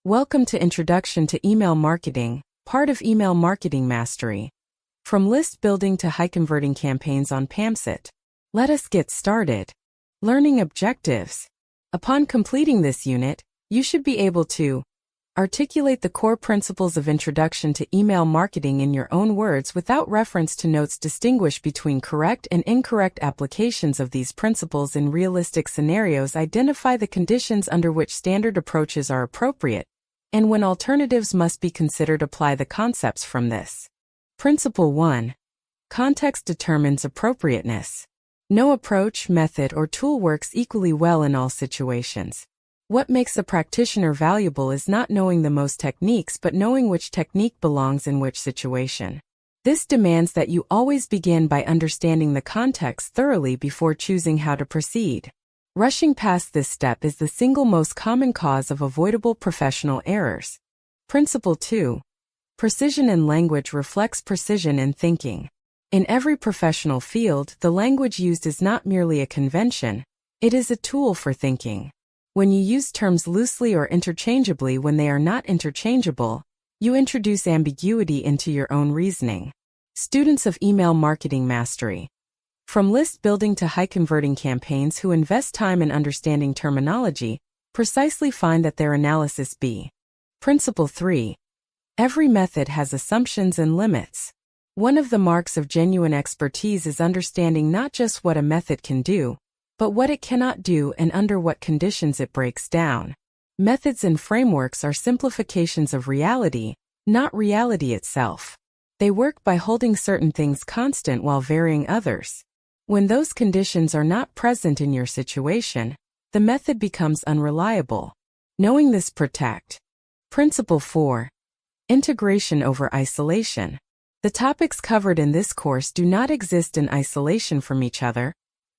Welcome to Introduction to Email Marketing, part of Email Marketing Mastery. From list building to high-converting campaigns on PAMCET. Let us get started. Learning objectives. Upon completing this unit, you should be able to articulate the core principles of Introduction to Email Marketing in your own words without reference to notes, distinguish between correct and incorrect applications of these principles in realistic scenarios, identify the conditions under which standard approaches are appropriate, and when alternatives must be considered, apply the concepts from this. Principle 1. Context determines appropriateness. No approach, method, or tool works equally well in all situations. What makes a practitioner valuable is not knowing the most techniques but knowing which technique belongs in which situation. This demands that you always begin by understanding the context thoroughly before choosing how to proceed. Rushing past this step is the single most common cause of avoidable professional errors. Principle 2. Precision in language reflects precision in thinking. In every professional field, the language used is not merely a convention, it is a tool for thinking. When you use terms loosely or interchangeably when they are not interchangeable, you introduce ambiguity into your own reasoning. Students of Email Marketing Mastery. From list building to high-converting campaigns who invest time in understanding terminology, precisely find that their analysis be. Principle 3. Every method has assumptions and limits. One of the marks of genuine expertise is understanding not just what a method can do, but what it cannot do and under what conditions it breaks down. Methods and frameworks are simplifications of reality, not reality itself. They work by holding certain things constant while varying others. When those conditions are not present in your situation, the method becomes unreliable. Knowing this protect. Principle 4. Integration over isolation. The topics covered in this course do not exist in isolation from each other,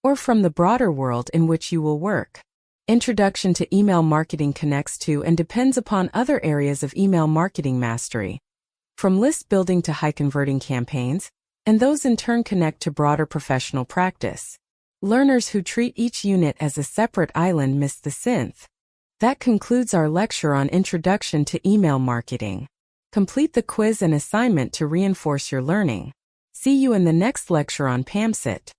or from the broader world in which you will work. Introduction to Email Marketing connects to and depends upon other areas of email marketing mastery, from list building to high-converting campaigns, and those in turn connect to broader professional practice. Learners who treat each unit as a separate island miss the synth. That concludes our lecture on Introduction to Email Marketing. Complete the quiz and assignment to reinforce your learning. See you in the next lecture on PAMCET.